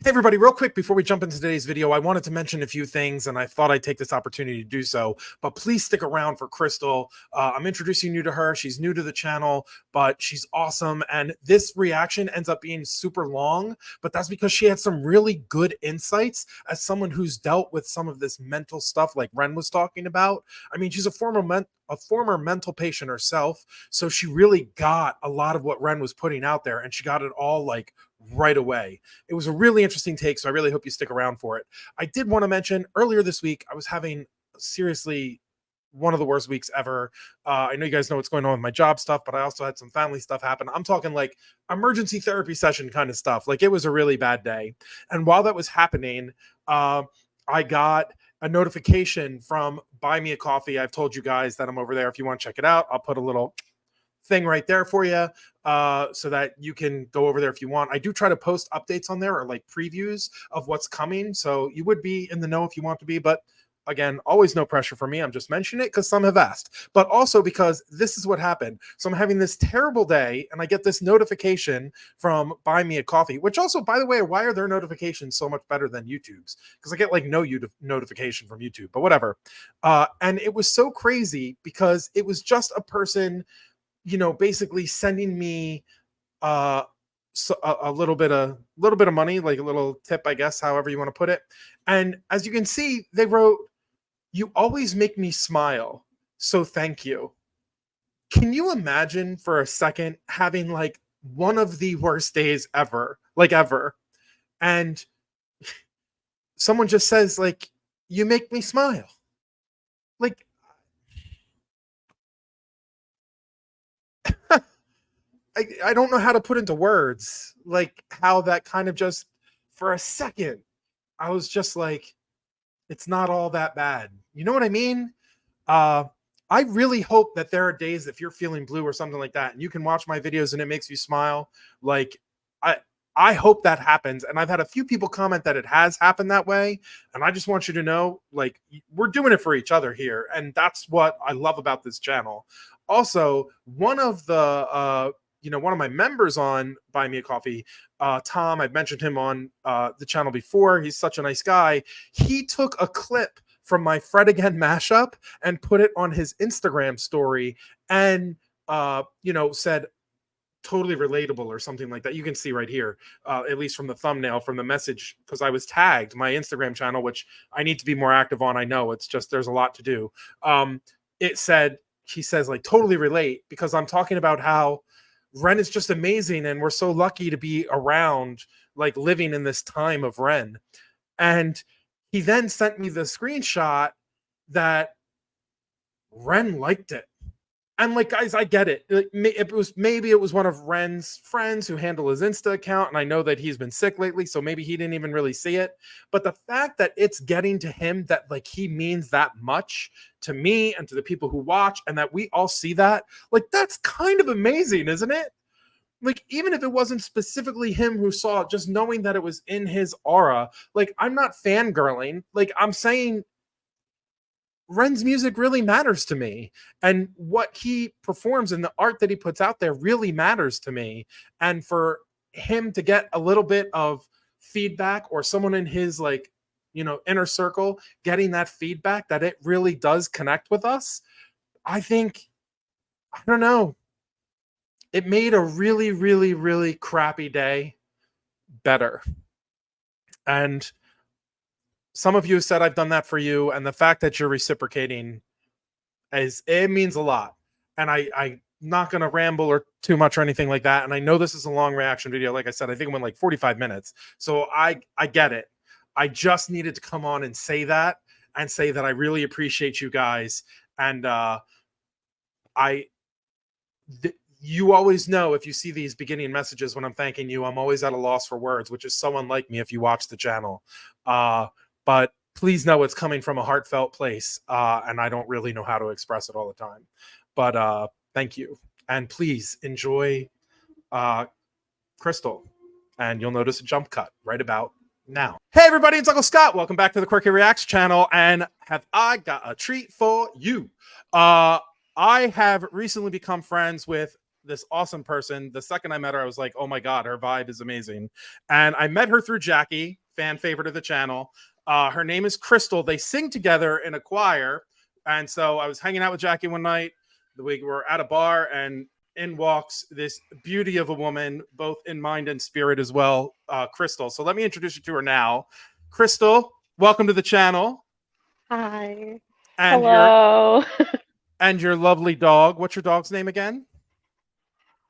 Hey everybody, real quick before we jump into today's video, I wanted to mention a few things and I thought I'd take this opportunity to do so, but please stick around for Cristal. I'm introducing you to her. She's new to the channel, but she's awesome. And this reaction ends up being super long, but that's because she had some really good insights as someone who's dealt with some of this mental stuff like Ren was talking about. I mean, she's a former mental patient herself, so she really got a lot of what Ren was putting out there and she got it all like right away. It was a really interesting take, so I really hope you stick around for it. I did want to mention earlier this week, I was having seriously one of the worst weeks ever. I know you guys know what's going on with my job stuff, but I also had some family stuff happen. I'm talking like emergency therapy session kind of stuff. Like it was a really bad day. And while that was happening, I got a notification from Buy Me a Coffee. I've told you guys that I'm over there. If you want to check it out, I'll put a little thing right there for you so that you can go over there if you want. I do try to post updates on there or like previews of what's coming, so you would be in the know if you want to be, but again, always no pressure for me. I'm just mentioning it because some have asked, but also because this is what happened. So I'm having this terrible day and I get this notification from Buy Me a Coffee, which also, by the way, why are their notifications so much better than YouTube's? Because I get like no notification from YouTube, but whatever. And it was so crazy because it was just a person, you know, basically sending me a little bit of money, like a little tip, I guess, however you want to put it. And as you can see, they wrote, "You always make me smile, so thank you." Can you imagine for a second having like one of the worst days ever, like ever, and someone just says like, "You make me smile." Like, I don't know how to put into words like how that kind of just for a second I was just like, it's not all that bad. You know what I mean? I really hope that there are days if you're feeling blue or something like that and you can watch my videos and it makes you smile. Like I hope that happens. And I've had a few people comment that it has happened that way. And I just want you to know, like, we're doing it for each other here. And that's what I love about this channel. Also, one of the one of my members on Buy Me a Coffee, Tom, I've mentioned him on the channel before. He's such a nice guy. He took a clip from my Fred Again mashup and put it on his Instagram story and, said, totally relatable or something like that. You can see right here, at least from the thumbnail, from the message, because I was tagged my Instagram channel, which I need to be more active on. I know it's just, there's a lot to do. It said, he says like totally relate because I'm talking about how Ren is just amazing and we're so lucky to be around, like living in this time of Ren. And he then sent me the screenshot that Ren liked it. And like, guys, I get it. Maybe it was one of Ren's friends who handle his Insta account, and I know that he's been sick lately, so maybe he didn't even really see it. But the fact that it's getting to him, that like he means that much to me and to the people who watch, and that we all see that, like that's kind of amazing, isn't it? Like, even if it wasn't specifically him who saw it, just knowing that it was in his aura, like I'm not fangirling. Like I'm saying, Ren's music really matters to me, and what he performs and the art that he puts out there really matters to me. And for him to get a little bit of feedback, or someone in his like, inner circle getting that feedback that it really does connect with us, I think, I don't know, it made a really, really, really crappy day better. And some of you said I've done that for you, and the fact that you're reciprocating it means a lot. And I'm not going to ramble or too much or anything like that. And I know this is a long reaction video. Like I said, I think it went like 45 minutes. So I get it. I just needed to come on and say that I really appreciate you guys. And you always know, if you see these beginning messages when I'm thanking you, I'm always at a loss for words, which is so unlike me if you watch the channel. But please know it's coming from a heartfelt place, and I don't really know how to express it all the time. But thank you, and please enjoy Cristal, and you'll notice a jump cut right about now. Hey everybody, it's Uncle Scott. Welcome back to the QwerkyReax channel, and have I got a treat for you. I have recently become friends with this awesome person. The second I met her, I was like, oh my God, her vibe is amazing. And I met her through Jackie, fan favorite of the channel. Her name is Cristal. They sing together in a choir. And so I was hanging out with Jackie one night. We were at a bar, and in walks this beauty of a woman, both in mind and spirit as well, Cristal. So let me introduce you to her now. Cristal, welcome to the channel. Hi. And your Hello. lovely dog. What's your dog's name again?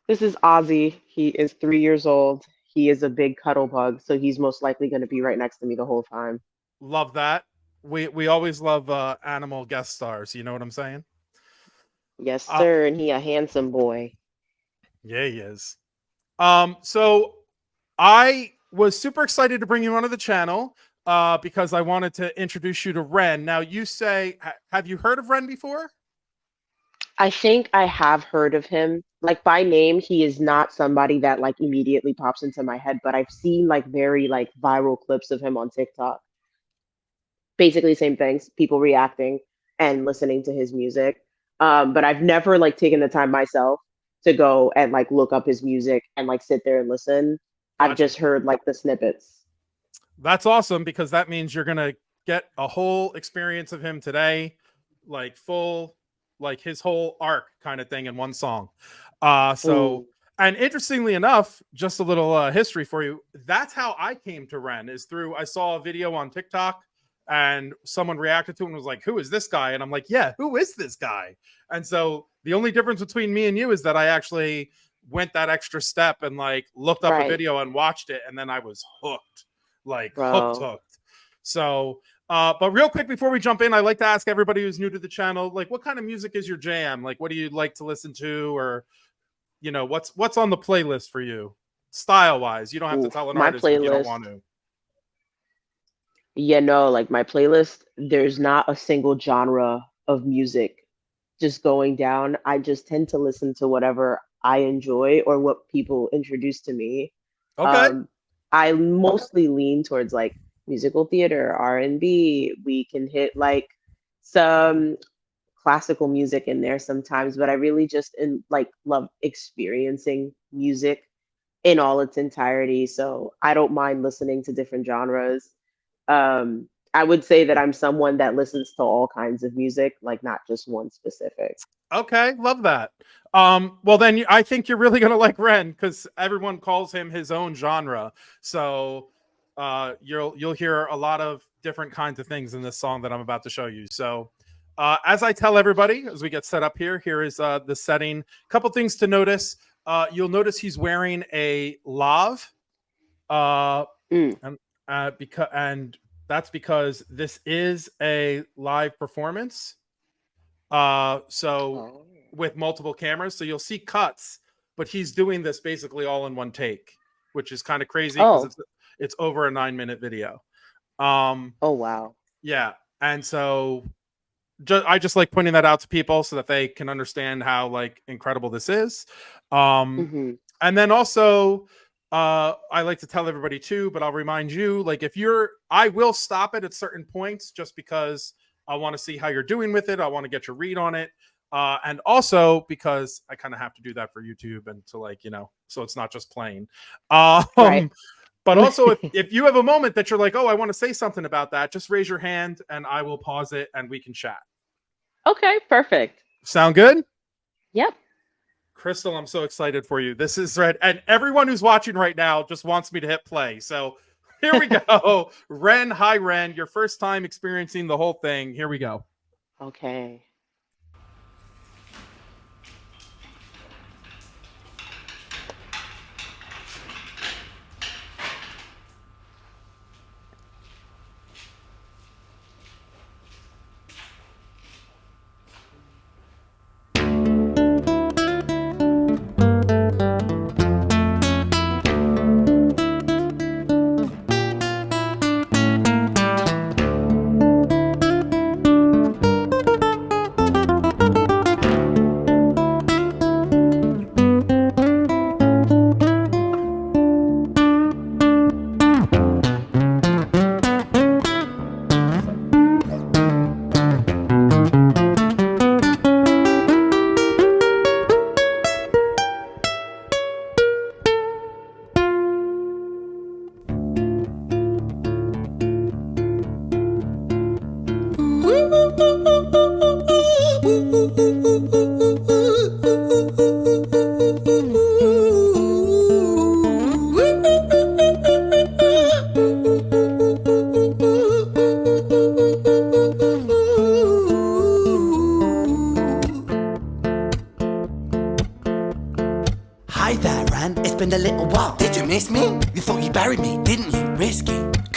This is Ozzie. He is 3 years old. He is a big cuddle bug, so he's most likely going to be right next to me the whole time. Love that. We always love animal guest stars. You know what I'm saying? Yes, Uh, sir. And he a handsome boy. yeah, he is. So I was super excited to bring you onto the channel because I wanted to introduce you to Ren. Now, you say, have you heard of Ren before? I think I have heard of him. Like by name, he is not somebody that like immediately pops into my head, but I've seen like very like viral clips of him on TikTok. Basically same things, people reacting and listening to his music. But I've never like taken the time myself to go and like look up his music and like sit there and listen. I've Gotcha. just heard like the snippets. That's awesome because that means you're gonna get a whole experience of him today, like full, like his whole arc kind of thing in one song. So Mm, and interestingly enough, just a little history for you. That's how I came to Ren, is through I saw a video on TikTok and someone reacted to it and was like, "Who is this guy?" And I'm like, "Yeah, who is this guy?" And so the only difference between me and you is that I actually went that extra step and like looked up a right, video and watched it, and then I was hooked, like bro. hooked. So, but real quick before we jump in, I like to ask everybody who's new to the channel, like, what kind of music is your jam? Like, what do you like to listen to, or what's on the playlist for you, style wise? You don't have to Oof. tell an My artist if you don't playlist, want to. like my playlist, there's not a single genre of music just going down. I just tend to listen to whatever I enjoy or what people introduce to me. Okay, Um, I mostly lean towards like musical theater, R&B. We can hit like some classical music in there sometimes, but I really just like love experiencing music in all its entirety. So I don't mind listening to different genres. I would say that I'm someone that listens to all kinds of music, like not just one specific. okay, love that. Well then I think you're really gonna like Ren because everyone calls him his own genre. So you'll hear a lot of different kinds of things in this song that I'm about to show you. So as I tell everybody as we get set up here, here is the setting. Couple things to notice. You'll notice he's wearing a lav, uh, Mm. and and that's because this is a live performance. So Oh. with multiple cameras, so you'll see cuts, but he's doing this basically all in one take, which is kind of crazy because Oh. it's over a 9-minute video. Um, Oh wow. yeah, and so I just like pointing that out to people so that they can understand how like incredible this is. Um, Hmm. and then also, I like to tell everybody too, but I'll remind you, like if you're, I will stop it at certain points just because I want to see how you're doing with it. I want to get your read on it. And also because I kind of have to do that for YouTube and to like, so it's not just playing. Right. Um, but also, if you have a moment that you're like, oh, I want to say something about that, just raise your hand and I will pause it and we can chat. Okay, perfect. Sound good? Yep. Cristal, I'm so excited for you. This is Red. And everyone who's watching right now just wants me to hit play. So here we go. Ren, hi, Ren. Your first time experiencing the whole thing. Here we go. Okay.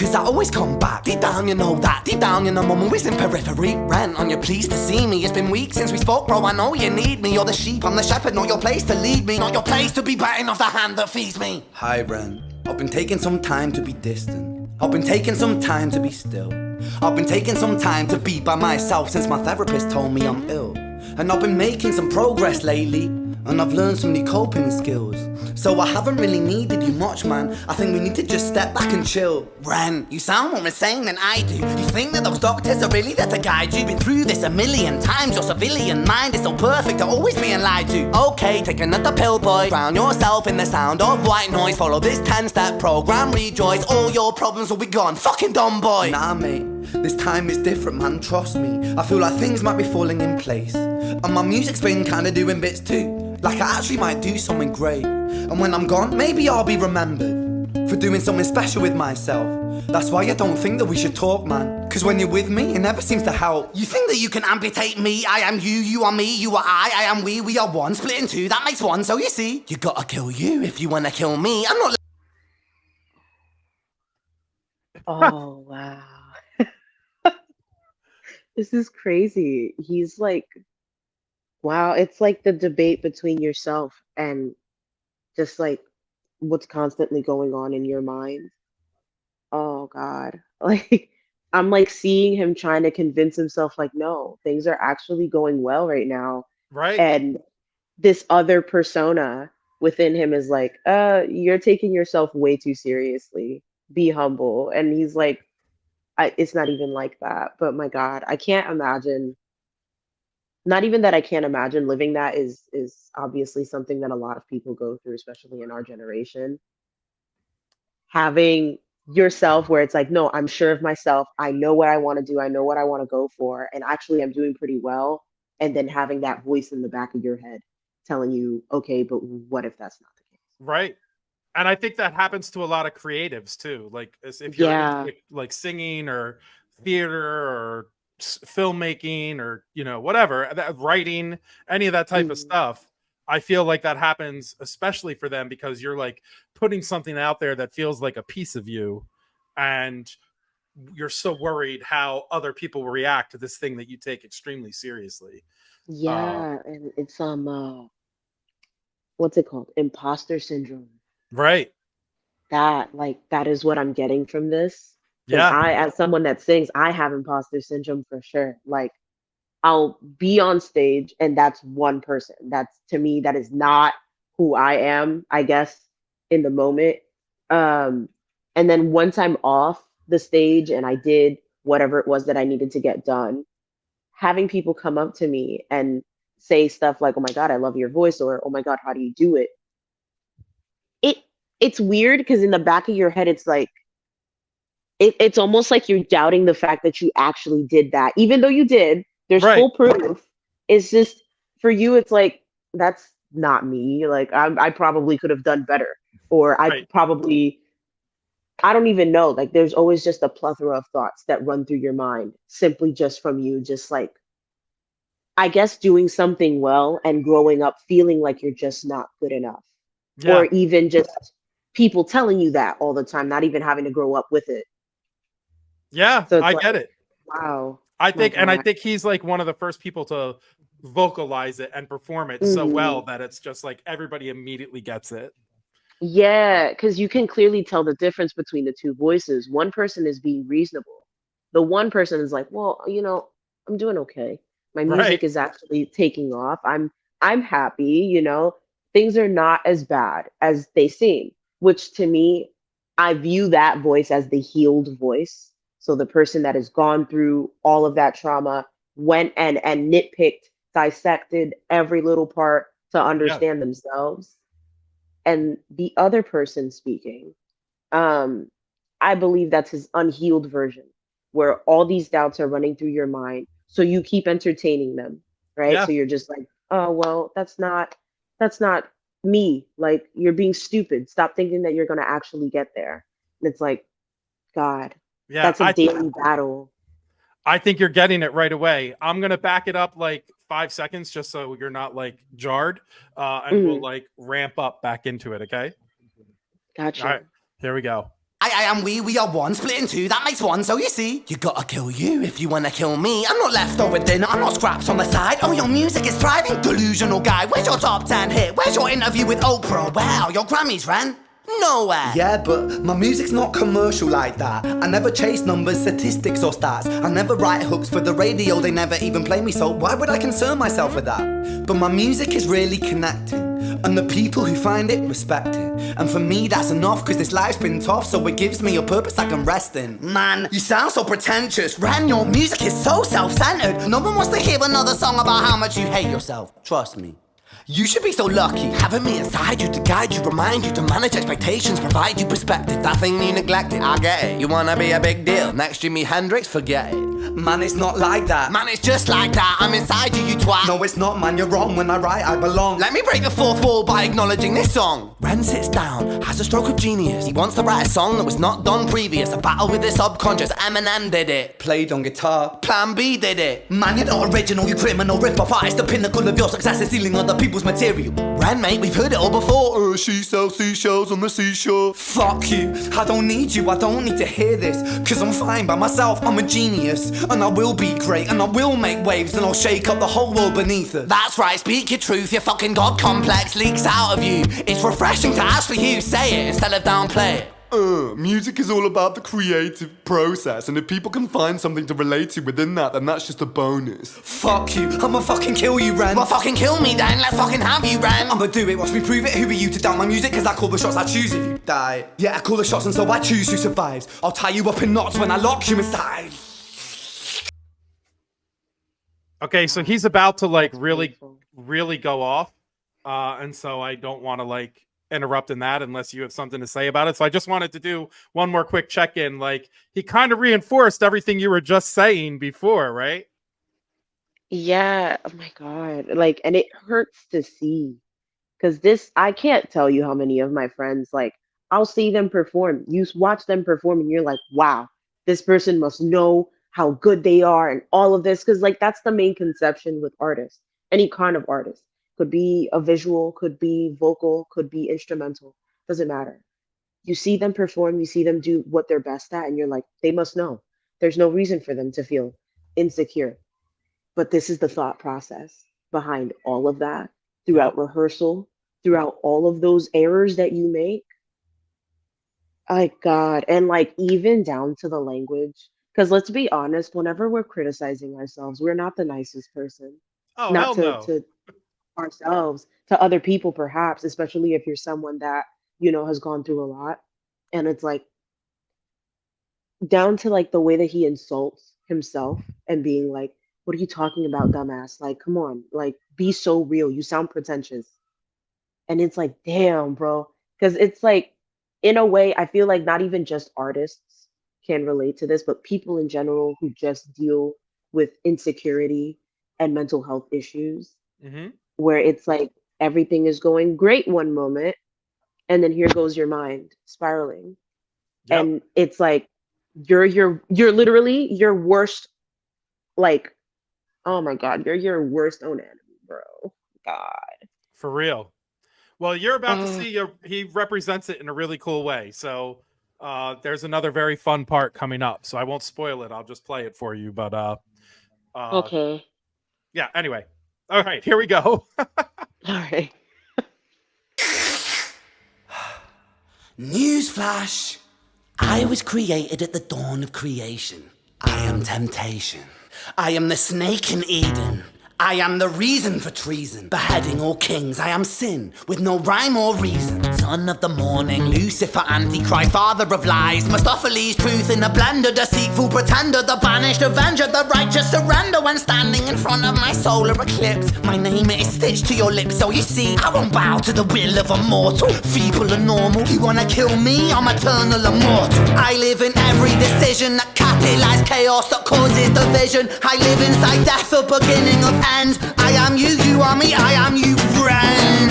Cause I always come back. Deep down you know that. Deep down you know I'm always in periphery. Ren, on your pleased to see me. It's been weeks since we spoke, bro. I know you need me. You're the sheep, I'm the shepherd. Not your place to lead me. Not your place to be biting off the hand that feeds me. Hi Ren, I've been taking some time to be distant. I've been taking some time to be still. I've been taking some time to be by myself since my therapist told me I'm ill. And I've been making some progress lately, and I've learned some new coping skills. So I haven't really needed you much, man. I think we need to just step back and chill. Ren, you sound more insane than I do. You think that those doctors are really there to guide you? Been through this a million times. Your civilian mind is so perfect at always being lied to. Okay, take another pill, boy. Drown yourself in the sound of white noise. Follow this 10-step program, rejoice. All your problems will be gone. Fucking dumb boy. Nah, mate, this time is different, man. Trust me. I feel like things might be falling in place. And my music's been kinda doing bits too. Like I actually might do something great. And when I'm gone, maybe I'll be remembered for doing something special with myself. That's why I don't think that we should talk, man. Cause when you're with me, it never seems to help. You think that you can amputate me? I am you, you are me, you are I am we are one. Split in two, that makes one. So you see, you gotta kill you if you wanna kill me. I'm not... Oh, wow. This is crazy. He's like, wow, it's like the debate between yourself and just like what's constantly going on in your mind. Oh God. Like I'm like seeing him trying to convince himself like, no, things are actually going well right now. Right. And this other persona within him is like, you're taking yourself way too seriously. Be humble. And he's like, it's not even like that. But my God, I can't imagine. Not even that I can't imagine living that is obviously something that a lot of people go through, especially in our generation. Having yourself where it's like, no, I'm sure of myself. I know what I want to do. I know what I want to go for. And actually, I'm doing pretty well. And then having that voice in the back of your head telling you, okay, but what if that's not the case? Right. And I think that happens to a lot of creatives too. Like if you're Yeah. into like singing or theater or filmmaking or whatever, writing, any of that type of Mhm. stuff, I feel like that happens especially for them because you're like putting something out there that feels like a piece of you, and you're so worried how other people will react to this thing that you take extremely seriously. Uh, Yeah. And it's what's it called? Imposter syndrome. right. That is what I'm getting from this. Because Yeah. I, as someone that sings, I have imposter syndrome for sure. Like I'll be on stage and that's one person. That's to me, that is not who I am, I guess, in the moment. Um, and then once I'm off the stage and I did whatever it was that I needed to get done, having people come up to me and say stuff like, "Oh my God, I love your voice," or "Oh my God, how do you do it?" It it's weird because in the back of your head, it's like it's almost like you're doubting the fact that you actually did that, even though you did. There's Right. full proof. It's just for you, it's like that's not me. Like I probably could have done better, or Right. I don't even know. Like there's always just a plethora of thoughts that run through your mind simply just from you, just like I guess doing something well and growing up feeling like you're just not good enough, or Yeah. even just people telling you that all the time, not even having to grow up with it. Yeah. So it's I like, get it. wow, I my God. think he's like one of the first people to vocalize it and perform it so well Mhm. that it's just like everybody immediately gets it. Yeah, because you can clearly tell the difference between the two voices. One person is being reasonable. The one person is like, well, I'm doing okay. My Right. music is actually taking off. I'm happy. Things are not as bad as they seem, which to me, I view that voice as the healed voice. So the person that has gone through all of that trauma went and nitpicked, dissected every little part to Yeah. understand themselves, and the other person speaking, um I believe that's his unhealed version, where all these doubts are running through your mind, so you keep entertaining them, right? Yeah. So you're just like, oh well, that's not me. Like you're being stupid, stop thinking that you're going to actually get there. And it's like, God, Yeah. that's a daily battle. I think you're getting it right away. I'm gonna back it up like 5 seconds just so you're not like jarred. And we'll Mhm. like ramp up back into it, okay? All Gotcha. right, here we go. I am we are one, split in two, that makes one. So you see, you gotta kill you if you wanna kill me. I'm not leftover dinner, I'm not scraps on the side. Oh, your music is thriving, delusional guy. Where's your top 10 hit? Where's your interview with Oprah? Wow, your Grammys, Ren? Nowhere. Yeah, but my music's not commercial like that. I never chase numbers, statistics or stats. I never write hooks for the radio, they never even play me, so why would I concern myself with that? But my music is really connecting, and the people who find it respect it. And for me that's enough, cause this life's been tough, so it gives me a purpose I can rest in. Man, you sound so pretentious. Ren, your music is so self-centered. No one wants to hear another song about how much you hate yourself. Trust me. You should be so lucky, having me inside you to guide you, remind you to manage expectations, provide you perspective. That thing you neglected, I get it. You wanna be a big deal, next Jimi Hendrix, forget it. Man, it's not like that. Man, it's just like that, I'm inside you, you twat. No, it's not, man, you're wrong. When I write, I belong. Let me break the fourth wall by acknowledging this song. Ren sits down, has a stroke of genius. He wants to write a song that was not done previous. A battle with his subconscious, Eminem did it. Played on guitar. Plan B did it. Man, you're not original, you criminal rip-off artist. The pinnacle of your success is stealing other people's material. Ren, mate, we've heard it all before. She sells seashells on the seashore. Fuck you, I don't need you, I don't need to hear this. Cause I'm fine by myself, I'm a genius. And I will be great, and I will make waves, and I'll shake up the whole world beneath us. That's right, speak your truth, your fucking God complex leaks out of you. It's refreshing to actually hear you say it instead of downplay it. Music is all about the creative process, and if people can find something to relate to within that, then that's just a bonus. Fuck you, I'ma fucking kill you, Ren. Well, fucking kill me then, let's fucking have you, Ren. I'ma do it, watch me prove it. Who are you to doubt my music? Cause I call the shots, I choose if you die. Yeah, I call the shots and so I choose who survives. I'll tie you up in knots when I lock you inside. Okay, so he's about to like really go off, and so I don't want to like interrupt in that unless you have something to say about it. So I just wanted to do one more quick check-in. Like, he kind of reinforced everything you were just saying before, right? Yeah, oh my God. Like, and it hurts to see because this, I can't tell you how many of my friends, like, I'll see them perform. You watch them perform and you're like, wow, this person must know how good they are and all of this. Cause like, that's the main conception with artists, any kind of artist. Could be a visual, could be vocal, could be instrumental. Doesn't matter. You see them perform, you see them do what they're best at, and you're like, they must know. There's no reason for them to feel insecure. But this is the thought process behind all of that throughout rehearsal, throughout all of those errors that you make. My God. And like even down to the language. Because let's be honest, whenever we're criticizing ourselves, we're not the nicest person. Oh, Not hell no. to ourselves, to other people, perhaps, especially if you're someone that, you know, has gone through a lot. And it's like down to like the way that he insults himself and being like, what are you talking about, dumbass? Like, come on, like, be so real. You sound pretentious. And it's like, damn, bro. Because it's like, in a way, I feel like not even just artists can relate to this, but people in general who just deal with insecurity and mental health issues, where it's like everything is going great one moment, and then here goes your mind spiraling. Yep. And it's like you're literally your worst, like, oh my God, you're your worst own enemy, bro. God. For real. Well, you're about to see he represents it in a really cool way. So there's another very fun part coming up. So I won't spoil it. I'll just play it for you. But Okay. yeah, anyway. All right, here we go. All right. Newsflash. I was created at the dawn of creation. I am temptation. I am the snake in Eden. I am the reason for treason, beheading all kings. I am sin, with no rhyme or reason. Son of the morning, Lucifer, Antichrist, father of lies. Mephistopheles, truth in a blender, deceitful pretender, the banished avenger, the righteous surrender. When standing in front of my solar eclipse, my name is stitched to your lips. So you see, I won't bow to the will of a mortal, feeble and normal. You wanna kill me? I'm eternal immortal. I live in every decision that catalyzes chaos, that causes division. I live inside death, the beginning of end. I am you, you are me, I am you, Ren.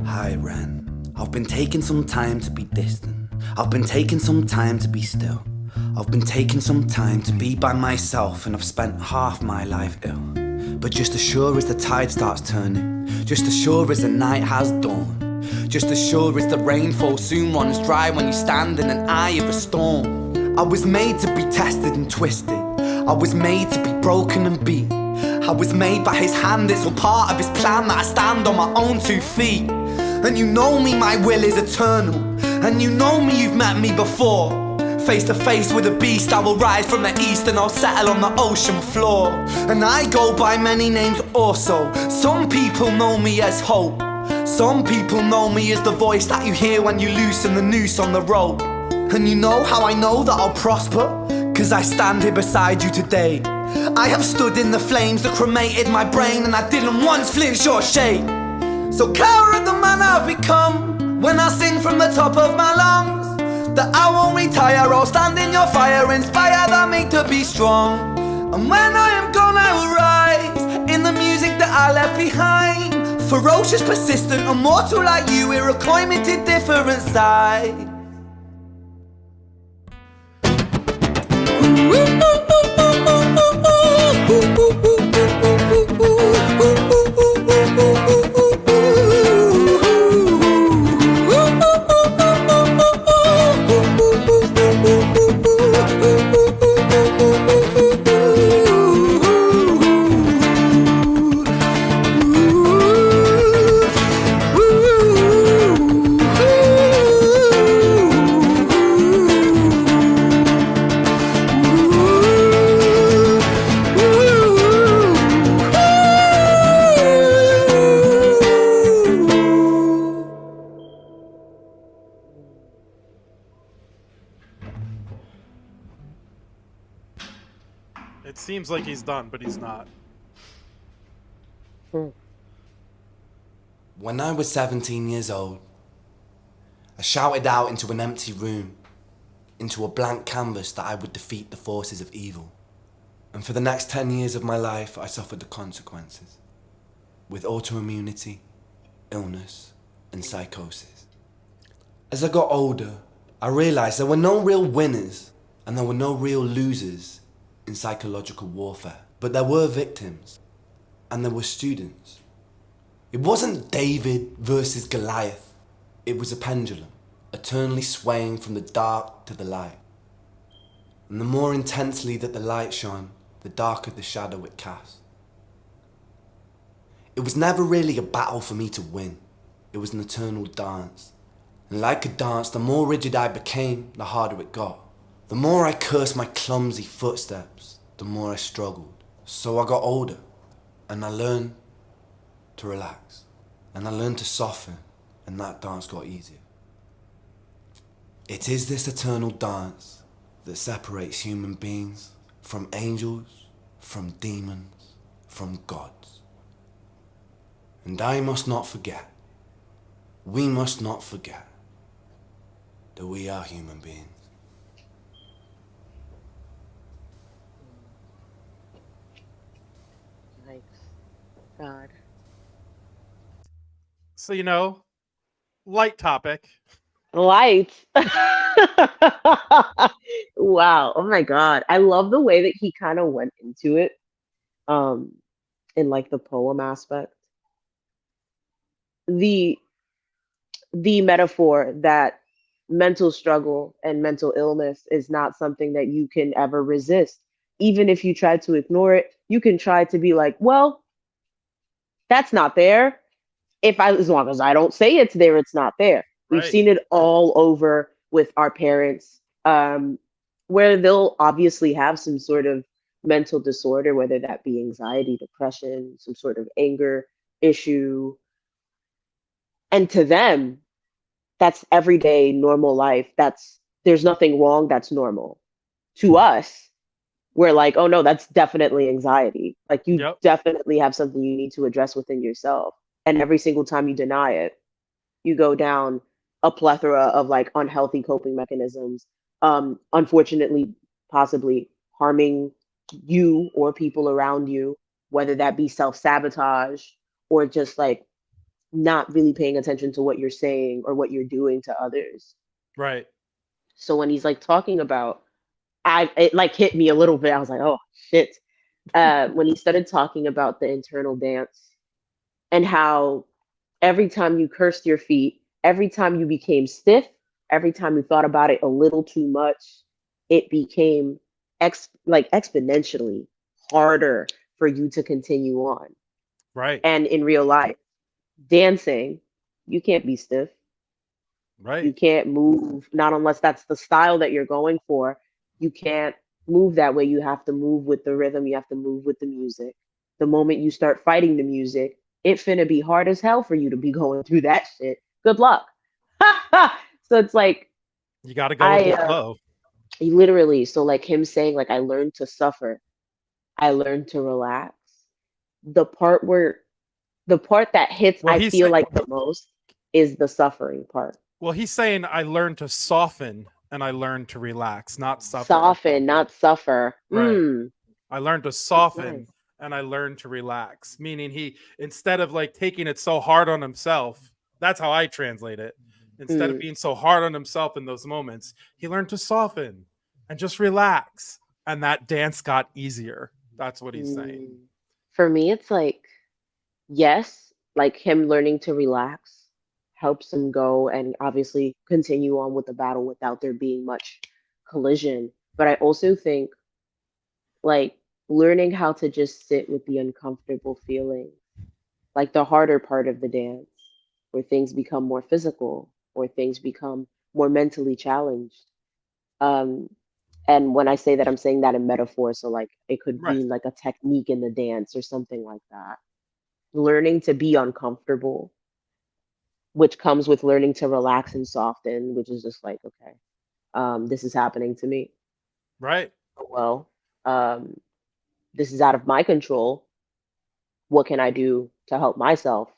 Hi, Ren. I've been taking taking some time to be distant. I've been taking some time to be still. I've been taking some time to be by myself, and I've spent half my life ill. But just as sure as the tide starts turning, just as sure as the night has dawned, just as sure as the rainfall soon runs dry when you stand in an eye of a storm. I was made to be tested and twisted. I was made to be broken and beat. I was made by his hand, it's all part of his plan that I stand on my own 2 feet. And you know me, my will is eternal. And you know me, you've met me before. Face to face with a beast, I will rise from the east and I'll settle on the ocean floor. And I go by many names also. Some people know me as hope. Some people know me as the voice that you hear when you loosen the noose on the rope. And you know how I know that I'll prosper? 'Cause I stand here beside you today. I have stood in the flames that cremated my brain, and I didn't once flinch or shake. So cower at the man I've become when I sing from the top of my lungs, that I won't retire, I'll stand in your fire, inspire that me to be strong. And when I am gone I will rise in the music that I left behind. Ferocious, persistent, immortal like you, we're a coin to different sides. It seems like he's done, but he's not. When I was 17 years old, I shouted out into an empty room, into a blank canvas, that I would defeat the forces of evil. And for the next 10 years of my life, I suffered the consequences, with autoimmunity, illness, and psychosis. As I got older, I realized there were no real winners and there were no real losers in psychological warfare, but there were victims and there were students. It wasn't David versus Goliath. It was a pendulum, eternally swaying from the dark to the light. And the more intensely that the light shone, the darker the shadow it cast. It was never really a battle for me to win. It was an eternal dance. And like a dance, the more rigid I became, the harder it got. The more I cursed my clumsy footsteps, the more I struggled. So I got older, and I learned to relax, and I learned to soften, and that dance got easier. It is this eternal dance that separates human beings from angels, from demons, from gods. And I must not forget, we must not forget, that we are human beings. God. So, you know, light topic. Light. Wow. Oh my God. I love the way that he kind of went into it, um, in like the poem aspect. The metaphor that mental struggle and mental illness is not something that you can ever resist. Even if you try to ignore it, you can try to be like, well, that's not there. As long as I don't say it's there, it's not there. We've Right. seen it all over with our parents, where they'll obviously have some sort of mental disorder, whether that be anxiety, depression, some sort of anger issue. And to them, that's everyday normal life. There's nothing wrong, that's normal. To us, we're like, oh no, that's definitely anxiety. Like you Yep. definitely have something you need to address within yourself. And every single time you deny it, you go down a plethora of like unhealthy coping mechanisms, unfortunately, possibly harming you or people around you, whether that be self-sabotage or just like not really paying attention to what you're saying or what you're doing to others. Right. So when he's like talking about, it like hit me a little bit. I was like, oh shit. When he started talking about the internal dance and how every time you cursed your feet, every time you became stiff, every time you thought about it a little too much, it became exponentially harder for you to continue on. Right. And in real life, dancing, you can't be stiff. You Right. can't move, not unless that's the style that you're going for. You can't move that way. You have to move with the rhythm. You have to move with the music. The moment you start fighting the music, it finna be hard as hell for you to be going through that shit. Good luck. So it's like, You got to go with I the flow. literally, so like him saying, like, I learned to suffer, I learned to relax. The part where, the part that hits, Well, I he's feel like the most is the suffering part. well, he's saying I learned to soften and I learned to relax, not suffer. Soften, not suffer. Right. I learned to That's nice. soften and I learned to relax, meaning he, instead of like taking it so hard on himself, that's how I translate it. Instead of Mm, being so hard on himself in those moments, he learned to soften and just relax. And that dance got easier. That's what he's saying. mm. For me, it's like, yes, like him learning to relax helps him go and obviously continue on with the battle without there being much collision. But I also think like learning how to just sit with the uncomfortable feeling, like the harder part of the dance, where things become more physical, or things become more mentally challenged. Um, and when I say that, I'm saying that in metaphor. So like it could Right. mean like a technique in the dance or something like that. Learning to be uncomfortable, which comes with learning to relax and soften, which is just like, okay, this is happening to me. Right. Well, um, this is out of my control. What can I do to help myself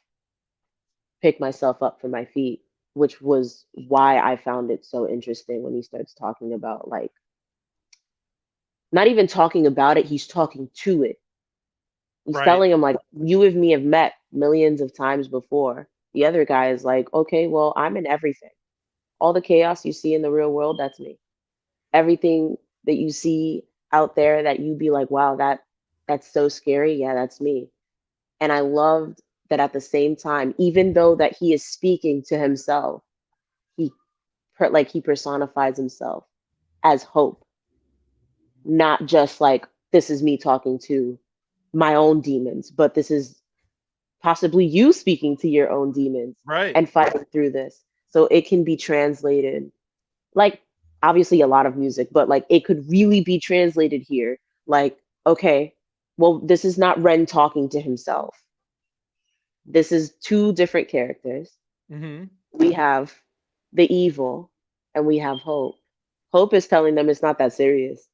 pick myself up from my feet? Which was why I found it so interesting when he starts talking about like, not even talking about it, he's talking to it. He's Right. telling him like, you and me have met millions of times before. The other guy is like, okay, well, I'm in everything. All the chaos you see in the real world, that's me. Everything that you see out there that you be like, wow, that's so scary. Yeah, that's me. And I loved that at the same time, even though that he is speaking to himself, he like he personifies himself as hope, not just like this is me talking to my own demons, but this is possibly you speaking to your own demons Right. and fighting through this. So it can be translated like obviously a lot of music, but like it could really be translated here. Like, okay, well, this is not Ren talking to himself. This is two different characters. Mm-hmm. We have the evil and we have hope. Hope is telling them it's not that serious,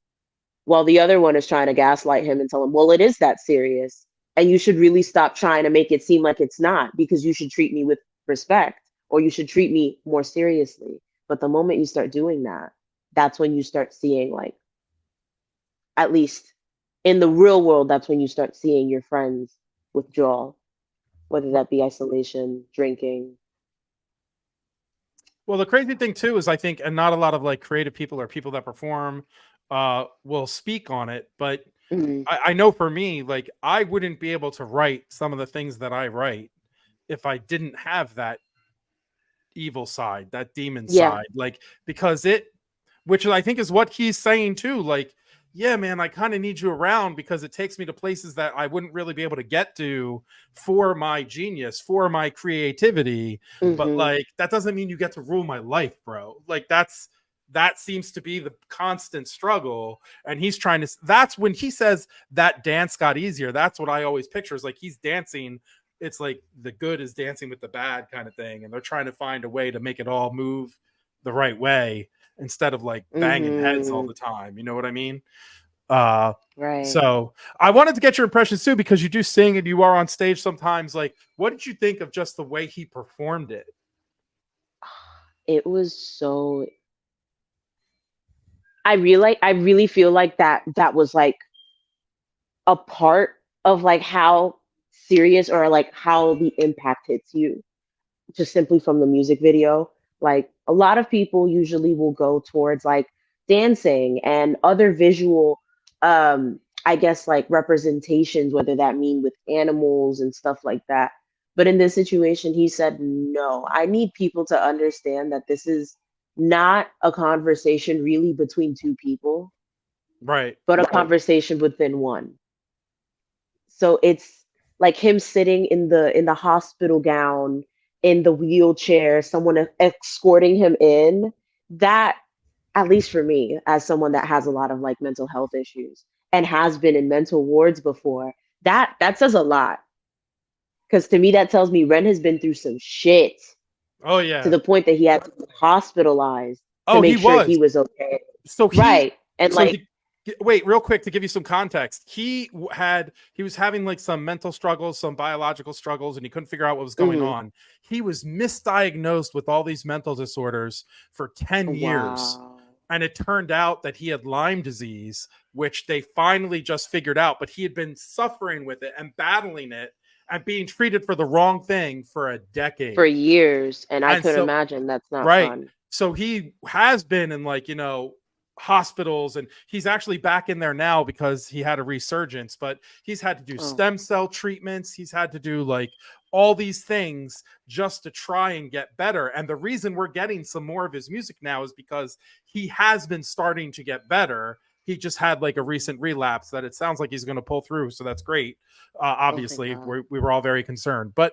while the other one is trying to gaslight him and tell him, well, it is that serious. And you should really stop trying to make it seem like it's not, because you should treat me with respect, or you should treat me more seriously. But the moment you start doing that, that's when you start seeing, like, at least in the real world, that's when you start seeing your friends withdraw, whether that be isolation, drinking. Well, the crazy thing too is I think, and not a lot of like creative people or people that perform will speak on it, but Mhm. I know for me, like I wouldn't be able to write some of the things that I write if I didn't have that evil side, that demon Yeah. side, like because it, which I think is what he's saying too, like, yeah, man, I kind of need you around because it takes me to places that I wouldn't really be able to get to for my genius, for my creativity. But Hmm. like that doesn't mean you get to rule my life, bro. Like that seems to be the constant struggle. And he's trying to, that's when he says that dance got easier. That's what I always picture is like he's dancing. It's like the good is dancing with the bad kind of thing. And they're trying to find a way to make it all move the right way instead of like banging heads all Hmm. the time. You know what I mean? Uh, Right. so I wanted to get your impressions too, because you do sing and you are on stage sometimes. Like, what did you think of just the way he performed it? It was so, I really feel like that was like a part of like how serious or like how the impact hits you. just simply from the music video. Like a lot of people usually will go towards like dancing and other visual, I guess like representations, whether that mean with animals and stuff like that. But in this situation, he said, no, I need people to understand that this is not a conversation really between two people, Right. but a conversation within one. So it's like him sitting in the hospital gown, in the wheelchair, someone escorting him in. That, at least for me, as someone that has a lot of like mental health issues and has been in mental wards before, that says a lot. Because to me, that tells me Ren has been through some shit Oh to yeah. the point that he had to be hospitalized to Oh, he make sure he was. was okay. So he Right. And so like, he wait, real quick to give you some context. He was having like some mental struggles, some biological struggles, and he couldn't figure out what was going mhm. on. He was misdiagnosed with all these mental disorders for 10 years. Wow. And it turned out that he had Lyme disease, which they finally just figured out, but he had been suffering with it and battling it and being treated for the wrong thing for a For decade. years. And I And could so imagine that's not right. fun. So he has been in like, hospitals, and he's actually back in there now because he had a resurgence, but he's had to do Oh, stem cell treatments. He's had to do like all these things just to try and get better. And the reason we're getting some more of his music now is because he has been starting to get better. He just had like a recent relapse that it sounds like he's going to pull through. So that's great. oh, thank Obviously, God. we were all very concerned. But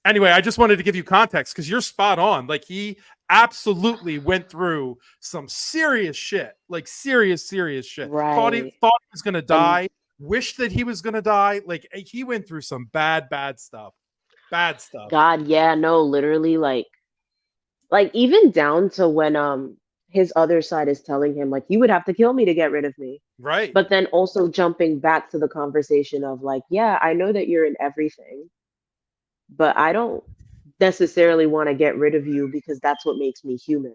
anyway, I just wanted to give you context because you're spot on. Like he absolutely went through some serious shit, like serious shit. Right. Thought he was gonna And die. Wished that he was gonna die. Like he went through some bad stuff. Bad stuff. God, yeah, no, literally like even down to when his other side is telling him like you would have to kill me to get rid of me. Right. But then also jumping back to the conversation of like, yeah, I know that you're in everything, but I don't necessarily want to get rid of you because that's what makes me human.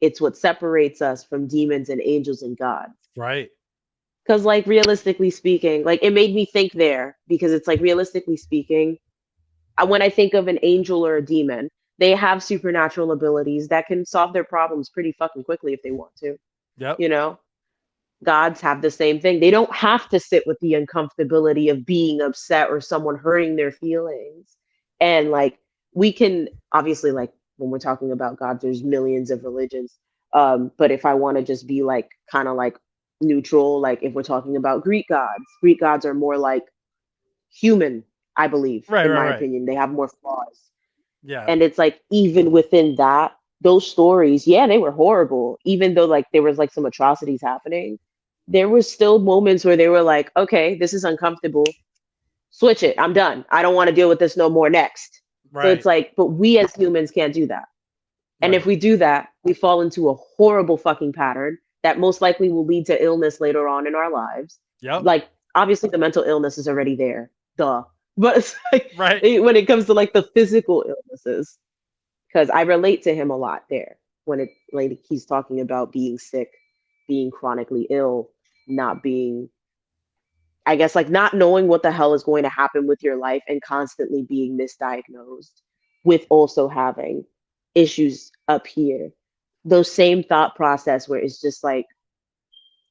It's what separates us from demons and angels and gods. Right. Because like realistically speaking, like it made me think there because it's like realistically speaking, when I think of an angel or a demon, they have supernatural abilities that can solve their problems pretty fucking quickly if they want to. Yep. You know, gods have the same thing. They don't have to sit with the uncomfortability of being upset or someone hurting their feelings. And like we can obviously like when we're talking about gods, there's millions of religions. But if I want to just be like kind of like neutral, like if we're talking about Greek gods are more like human, I believe, Right. in Right. my Right. opinion. They have more flaws. Yeah. And it's like even within that, those stories, yeah, they were horrible. Even though like there was like some atrocities happening, there were still moments where they were like, okay, this is uncomfortable. Switch it. I'm done. I don't want to deal with this no more next. So it's Right. like, but we as humans can't do that. And if Right. we do that, we fall into a horrible fucking pattern that most likely will lead to illness later on in our lives. Yep. Like, obviously, the mental illness is already there, duh. But it's like Right. when it comes to like the physical illnesses, because I relate to him a lot there when it like he's talking about being sick, being chronically ill, not being, I guess, like not knowing what the hell is going to happen with your life and constantly being misdiagnosed with also having issues up here. Those same thought process where it's just like,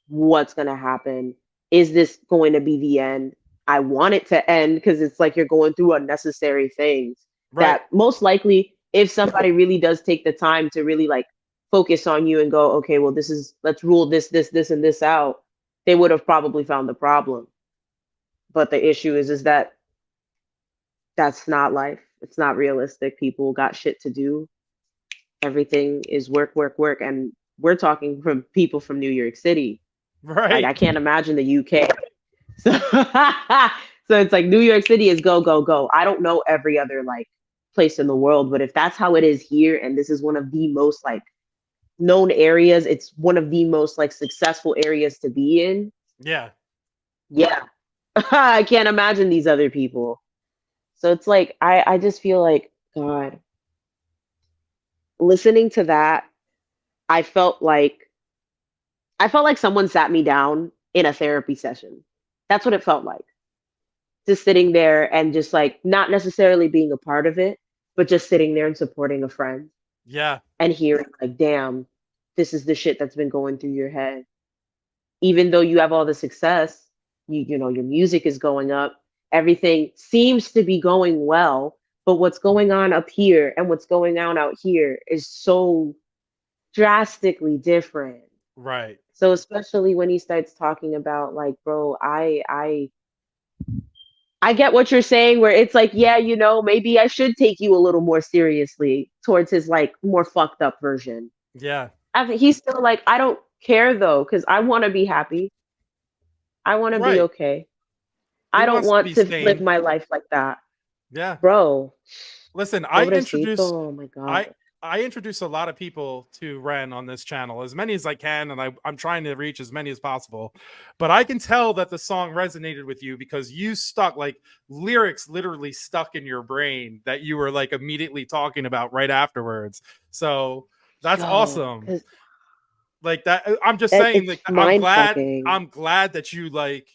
what's going to happen? Is this going to be the end? I want it to end because it's like you're going through unnecessary things Right. that most likely, if somebody really does take the time to really like focus on you and go, okay, well, this is, let's rule this, and this out, they would have probably found the problem. But the issue is that that's not life. It's not realistic. People got shit to do. Everything is work, work, work. And we're talking from people from New York City. Like I Right. can't imagine the UK. So, so it's like New York City is go, go, go. I don't know every other like place in the world, but if that's how it is here, and this is one of the most like known areas, it's one of the most like successful areas to be in. Yeah. Yeah. I can't imagine these other people. So it's like I just feel like God, listening to that, I felt like someone sat me down in a therapy session. That's what it felt like. Just sitting there and just like not necessarily being a part of it, but just sitting there and supporting a friend Yeah. and hearing like, damn, this is the shit that's been going through your head. Even though you have all the success, you know, your music is going up, everything seems to be going well, but what's going on up here and what's going on out here is so drastically different. Right. So especially when he starts talking about like, bro, I get what you're saying where it's like, yeah, you know, maybe I should take you a little more seriously towards his like more fucked up version. Yeah. I think he's still like, I don't care though, because I want to be happy. I want to be Right. okay. He I don't wants to want be to live sane. my life like that. Yeah. Bro, Listen, pobrecito, oh my God. I introduce a lot of people to Ren on this channel, as many as I can, and I'm trying to reach as many as possible. But I can tell that the song resonated with you because you stuck, like, lyrics literally stuck in your brain that you were like immediately talking about right afterwards. So that's Yo, awesome. because Like that, I'm just saying, it's like, mind fucking. I'm glad that you like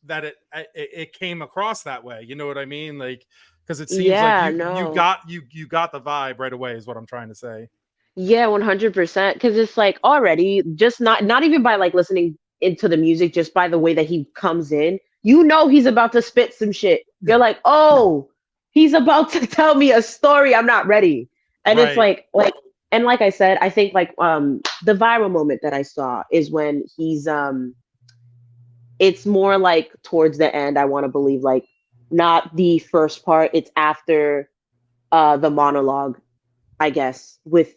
that it came across that way. You know what I mean? Like, because it seems like Yeah, you no. got you got the vibe right away is what I'm trying to say. Yeah, 100%. Because it's like already just not even by like listening into the music, just by the way that he comes in, you know he's about to spit some shit. You're like, oh, he's about to tell me a story. I'm not ready. And it's Right. and like I said, I think like the viral moment that I saw is when he's it's more like towards the end, I want to believe, like not the first part, it's after the monologue, I guess, with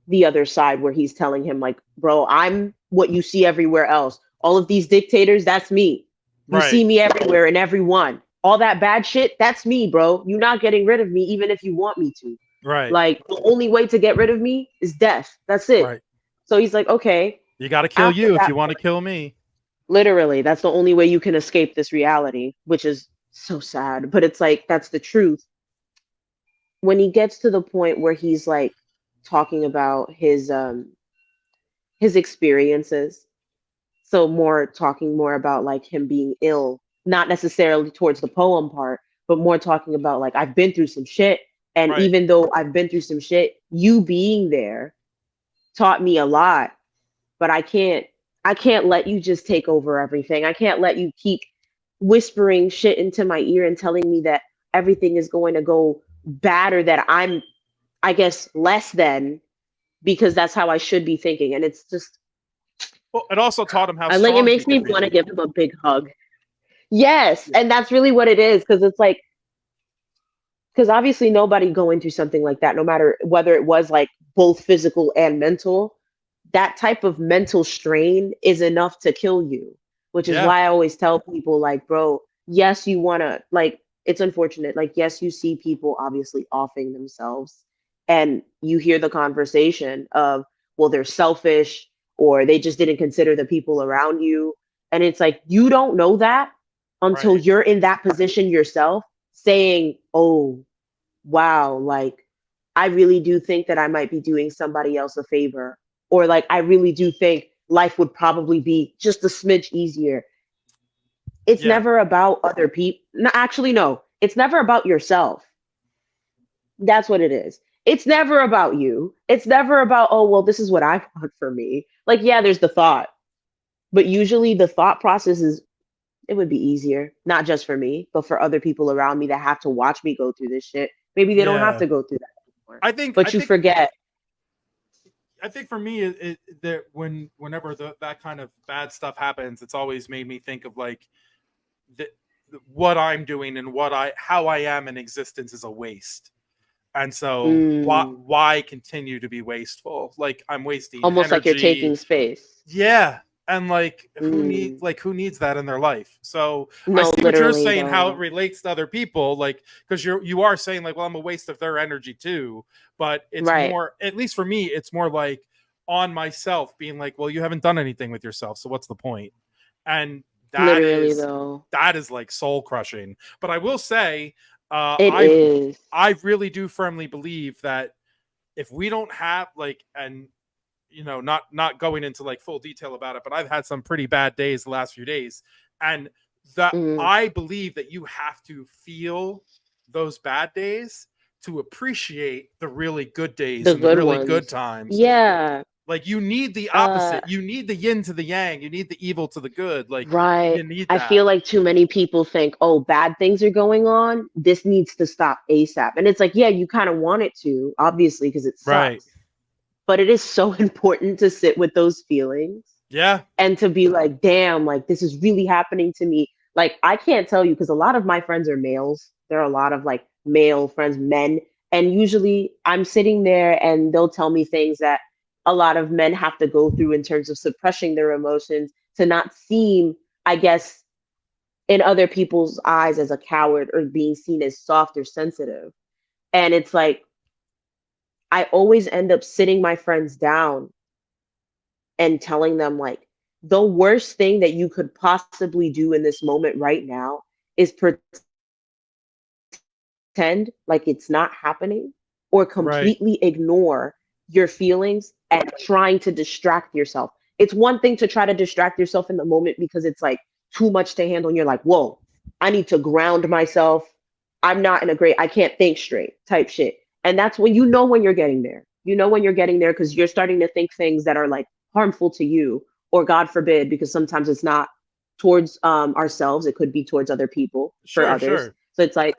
the other side where he's telling him like, bro, I'm what you see everywhere else. All of these dictators, that's me. You Right. see me everywhere and everyone. All that bad shit, that's me, bro. You're not getting rid of me even if you want me to. Right. Like the only way to get rid of me is death. That's it. Right. So he's like, okay, You got to kill after you if that you want to point, kill me. literally, that's the only way you can escape this reality, which is so sad. But it's like that's the truth. When he gets to the point where he's like talking about his experiences, so more talking more about like him being ill, not necessarily towards the poem part, but more talking about like I've been through some shit, and Right. even though I've been through some shit, you being there taught me a lot, but I can't let you just take over everything. I can't let you keep whispering shit into my ear and telling me that everything is going to go bad or that I'm, I guess, less than, because that's how I should be thinking. And it's just, Well, it also taught him how I like, it strong he makes me could want to be. give him a big hug. Yes. And that's really what it is. Cause it's like, because obviously nobody going through something like that, no matter whether it was like both physical and mental, that type of mental strain is enough to kill you, which is Yeah. why I always tell people like, bro, yes, you want to like, it's unfortunate. Like, yes, you see people obviously offing themselves and you hear the conversation of, well, they're selfish or they just didn't consider the people around you. And it's like, you don't know that until Right. you're in that position yourself saying, oh, wow, like I really do think that I might be doing somebody else a favor. Or like I really do think life would probably be just a smidge easier. It's Yeah. never about other people. No, actually, no. It's never about yourself. That's what it is. It's never about you. It's never about, oh, well, this is what I want for me. Like, yeah, there's the thought. But usually the thought process is it would be easier, not just for me, but for other people around me that have to watch me go through this shit. Maybe they don't have Yeah. to go through that anymore. I think I But you think forget. I think for me, that whenever that kind of bad stuff happens, it's always made me think of like the, what I'm doing and how I am in existence is a waste. And so Mm, why continue to be wasteful? Like I'm wasting almost like you're energy. taking space. Yeah. And Mm. who needs that in their life? So I No, see what you're literally saying, how it though. relates to other people, like because you are saying like, well, I'm a waste of their energy too. But it's Right. more, at least for me, it's more like on myself being like, well, you haven't done anything with yourself, so what's the point? And that Literally is though. like soul crushing. But I will say, It is. I really do firmly believe that if we don't have like, and not going into like full detail about it, but I've had some pretty bad days the last few days, and that Mm. I believe that you have to feel those bad days to appreciate the really good days The and the good really ones. good times. Yeah. Like you need the opposite. You need the yin to the yang. You need the evil to the good. Like Right. you need I that. feel like too many people think, oh, bad things are going on. This needs to stop ASAP. And it's like, yeah, you kind of want it to, obviously, because it sucks. Right. But it is so important to sit with those feelings. Yeah. And to be like, damn, like this is really happening to me. Like, I can't tell you because a lot of my friends are males. There are a lot of like male friends, men. And usually I'm sitting there and they'll tell me things that a lot of men have to go through in terms of suppressing their emotions to not seem, I guess, in other people's eyes as a coward or being seen as soft or sensitive. And it's like, I always end up sitting my friends down and telling them, like, the worst thing that you could possibly do in this moment right now is pretend like it's not happening or Right. completely ignore your feelings and trying to distract yourself. It's one thing to try to distract yourself in the moment because it's like too much to handle and you're like, whoa, I need to ground myself. I'm not in a great, I can't think straight type shit. And that's when you know when you're getting there. You know when you're getting there because you're starting to think things that are like harmful to you, or God forbid, because sometimes it's not towards ourselves, it could be towards other people for Sure, others. sure. So it's like,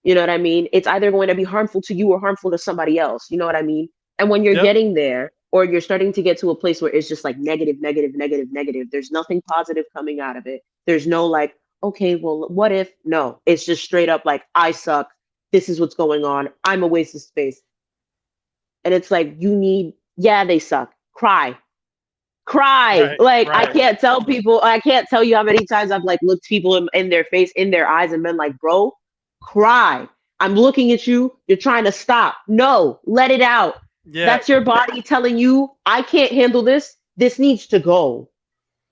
you know what I mean? It's either going to be harmful to you or harmful to somebody else. You know what I mean? And when you're Yep. getting there, or you're starting to get to a place where it's just like negative, negative, negative, negative, there's nothing positive coming out of it. There's no like, okay, well, what if? No, it's just straight up like, I suck. This is what's going on. I'm a waste of space. And it's like, you need, yeah, they suck. Cry. Right, Like, I right. can't tell people, I can't tell you how many times I've like looked people in their face, in their eyes, and been like, bro, cry. I'm looking at you. You're trying to stop. No, let it out. Yeah. That's your body telling you, I can't handle this. This needs to go.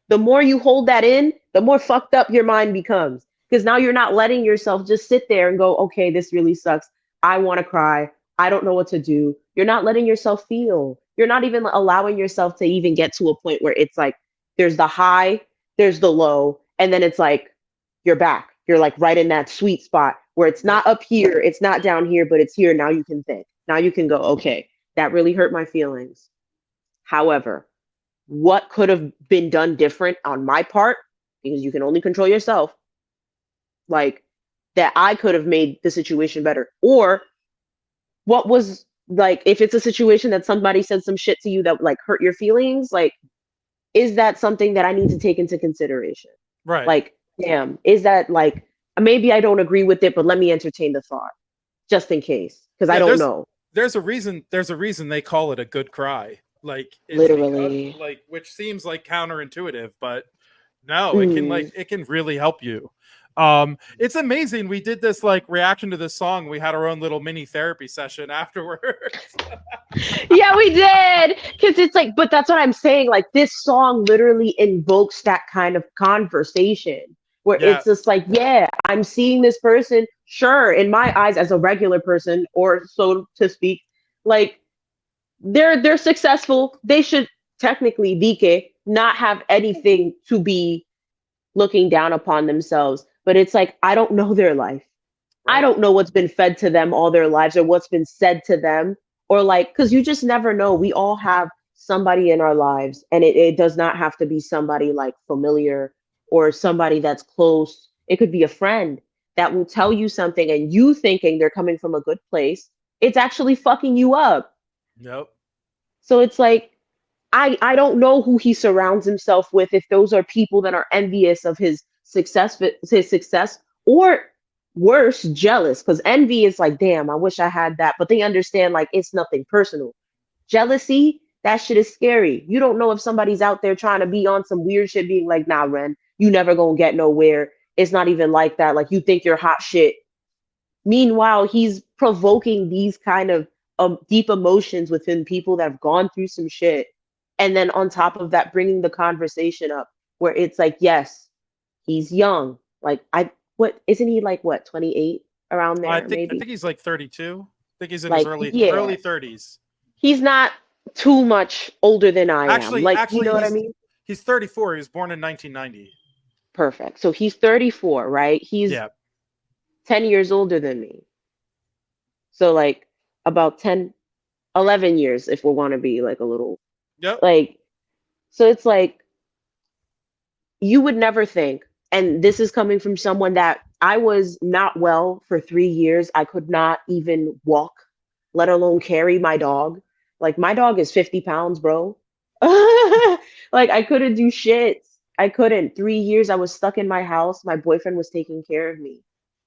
The more you hold that in, the more fucked up your mind becomes. Because now you're not letting yourself just sit there and go, okay, this really sucks. I want to cry. I don't know what to do. You're not letting yourself feel. You're not even allowing yourself to even get to a point where it's like there's the high, there's the low, and then it's like you're back. You're like right in that sweet spot where it's not up here, it's not down here, but it's here. Now you can think. Now you can go, okay, that really hurt my feelings. However, what could have been done different on my part, because you can only control yourself, like that I could have made the situation better? Or what was like, if it's a situation that somebody said some shit to you that like hurt your feelings, like, is that something that I need to take into consideration? Right. Like, damn, is that like, maybe I don't agree with it, but let me entertain the thought just in case, because I don't know. There's a reason they call it a good cry. Like it's Literally. because, like, which seems like counterintuitive, but no, it can like it can really help you. It's amazing. We did this like reaction to this song. We had our own little mini therapy session afterwards. Yeah, we did. Because it's like, but that's what I'm saying. Like, this song literally invokes that kind of conversation where Yeah. it's just like, yeah, I'm seeing this person, sure, in my eyes as a regular person, or so to speak, like they're successful. They should technically, Dike, not have anything to be looking down upon themselves. But it's like, I don't know their life. I Right. don't know what's been fed to them all their lives or what's been said to them, or like, because you just never know. We all have somebody in our lives, and it does not have to be somebody like familiar or somebody that's close. It could be a friend that will tell you something and you thinking they're coming from a good place. It's actually fucking you up. Nope. So it's like, I don't know who he surrounds himself with, if those are people that are envious of his success, or worse, jealous. Because envy is like, damn, I wish I had that. But they understand like it's nothing personal. Jealousy, that shit is scary. You don't know if somebody's out there trying to be on some weird shit, being like, nah, Ren, you never gonna get nowhere. It's not even like that. Like, you think you're hot shit. Meanwhile, he's provoking these kind of deep emotions within people that have gone through some shit. And then on top of that, bringing the conversation up where it's like, yes, he's young. Like, what isn't he like, what, 28 around there? I think Maybe he's like 32. I think he's in his like, early yeah, 30s. he's not too much older than I am. Like, you know what I mean? He's 34. He was born in 1990. Perfect. So he's 34, right? He's Yeah. 10 years older than me. So like about 10, 11 years, if we want to be like a little Yep. like, so it's like you would never think, and this is coming from someone that I was not well for 3 years. I could not even walk, let alone carry my dog. Like my dog is 50 pounds, bro. Like I couldn't do shit. I couldn't. 3 years I was stuck in my house. My boyfriend was taking care of me.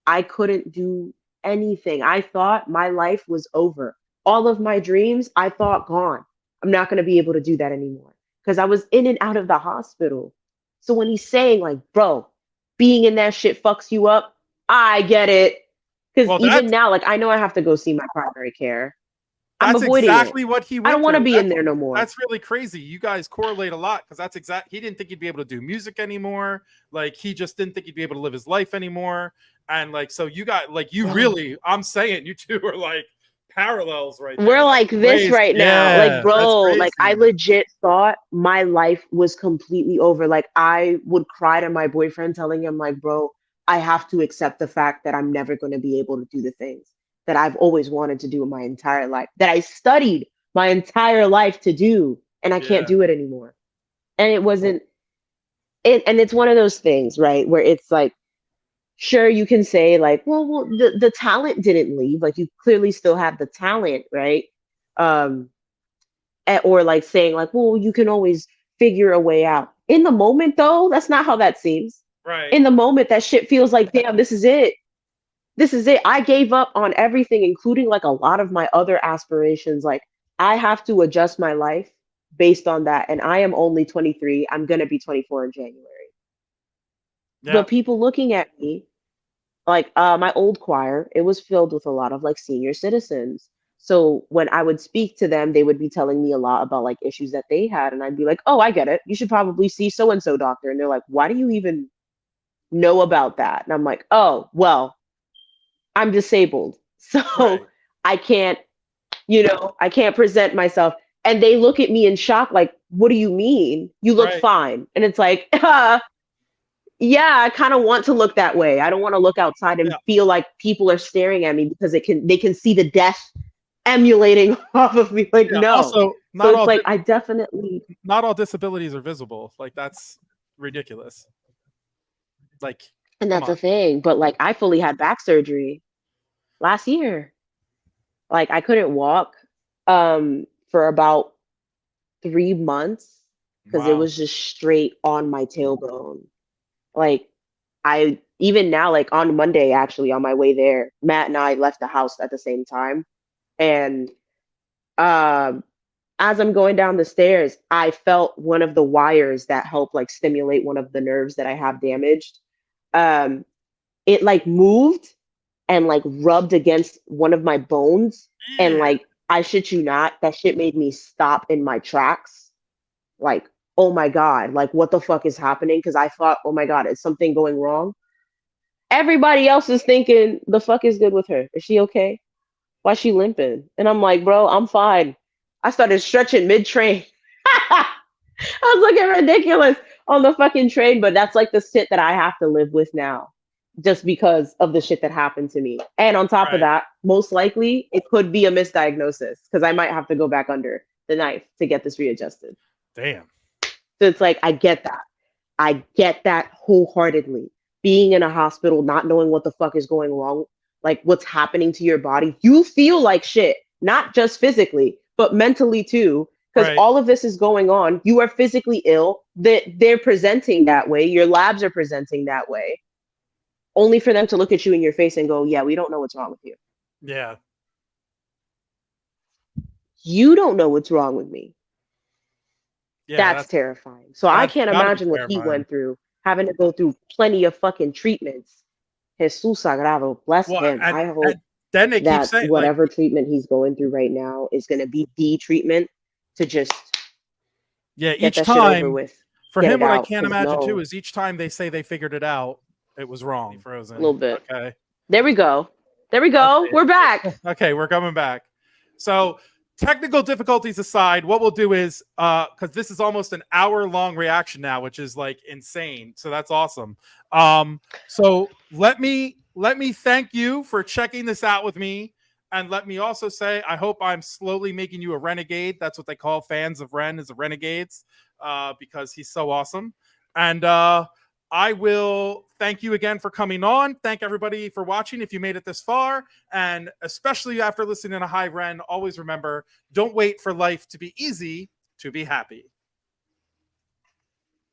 I couldn't do anything. I thought my life was over. All of my dreams, I thought gone. I'm not going to be able to do that anymore because I was in and out of the hospital. So when he's saying like, bro, being in that shit fucks you up, I get it. Because Well, even now, like I know I have to go see my primary care. I'm that's avoiding it. exactly what he I went don't want to through. be in there no more. That's really crazy. You guys correlate a lot because that's exact. He didn't think he'd be able to do music anymore. Like he just didn't think he'd be able to live his life anymore. And like, so you got like, you really, I'm saying you two are like parallels right there. We're like this Crazy. right now. Yeah, Like, bro, that's like I crazy. legit thought my life was completely over. Like I would cry to my boyfriend telling him like, bro, I have to accept the fact that I'm never going to be able to do the things that I've always wanted to do in my entire life, that I studied my entire life to do, and I can't Yeah, do it anymore. And it wasn't it, and it's one of those things, right, where it's like, sure, you can say like, well, the talent didn't leave. Like you clearly still have the talent, right? Um, or like saying like, well, you can always figure a way out. In the moment, though, that's not how that seems. right. In the moment, that shit feels like, damn, this is it. This is it. I gave up on everything, including like a lot of my other aspirations. Like I have to adjust my life based on that. And I am only 23. I'm gonna be 24 in January. Yeah, But people looking at me, like my old choir, it was filled with a lot of like senior citizens. So when I would speak to them, they would be telling me a lot about like issues that they had, and I'd be like, "Oh, I get it. You should probably see so and so doctor." And they're like, "Why do you even know about that?" And I'm like, "Oh, well, I'm disabled, right. so I can't, I can't present myself." And they look at me in shock, like, "What do you mean? You look Right. fine." And it's like, yeah, I kind of want to look that way. I don't want to look outside and Yeah. feel like people are staring at me because they can see the death emulating off of me. Like, Yeah. no. Also, So it's like I definitely, not all disabilities are visible. Like that's ridiculous. Like, and come that's a on. thing. But like I fully had back surgery last year. Like I couldn't walk for about 3 months because it Wow. was just straight on my tailbone. Like I even now, like on Monday, actually on my way there, Matt and I left the house at the same time. And um as I'm going down the stairs, I felt one of the wires that help like stimulate one of the nerves that I have damaged. Um, it like moved and like rubbed against one of my bones, and Yeah. like I shit you not, that shit made me stop in my tracks. Like, oh my god, like what the fuck is happening? Because I thought, oh my god, is something going wrong? Everybody else is thinking, the fuck is good with her? Is she okay? Why she limping? And I'm like, bro, I'm fine. I started stretching mid train. I was looking ridiculous on the fucking train, but that's like the shit that I have to live with now just because of the shit that happened to me. And on top of Right. that, most likely it could be a misdiagnosis because I might have to go back under the knife to get this readjusted. Damn. So it's like, I get that. I get that wholeheartedly. Being in a hospital, not knowing what the fuck is going wrong, like what's happening to your body, you feel like shit, not just physically, but mentally too. Because Right. all of this is going on. You are physically ill. That they're presenting that way. Your labs are presenting that way. Only for them to look at you in your face and go, "Yeah, we don't know what's wrong with you. Yeah. You don't know what's wrong with me." Yeah. That's terrifying. So I That's can't gotta be imagine what he terrifying. went through, having to go through plenty of fucking treatments. Jesus Sagrado, bless Well, him. I hope and then they keep that saying like, whatever treatment he's going through right now is going to be the treatment to just yeah, get each that shit over time with, for get him, it what I out. can't Because imagine too no, is each time they say they figured it out, it was wrong. a Frozen. little bit. Okay. There we go. There we go. Okay. We're back. Okay, we're coming back. So technical difficulties aside, what we'll do is because this is almost an hour-long reaction now, which is like insane. So that's awesome. So let me thank you for checking this out with me. And let me also say, I hope I'm slowly making you a renegade. That's what they call fans of Ren, is the renegades, because he's so awesome. And I will thank you again for coming on. Thank everybody for watching if you made it this far. And especially after listening to Hi Ren, always remember, don't wait for life to be easy to be happy.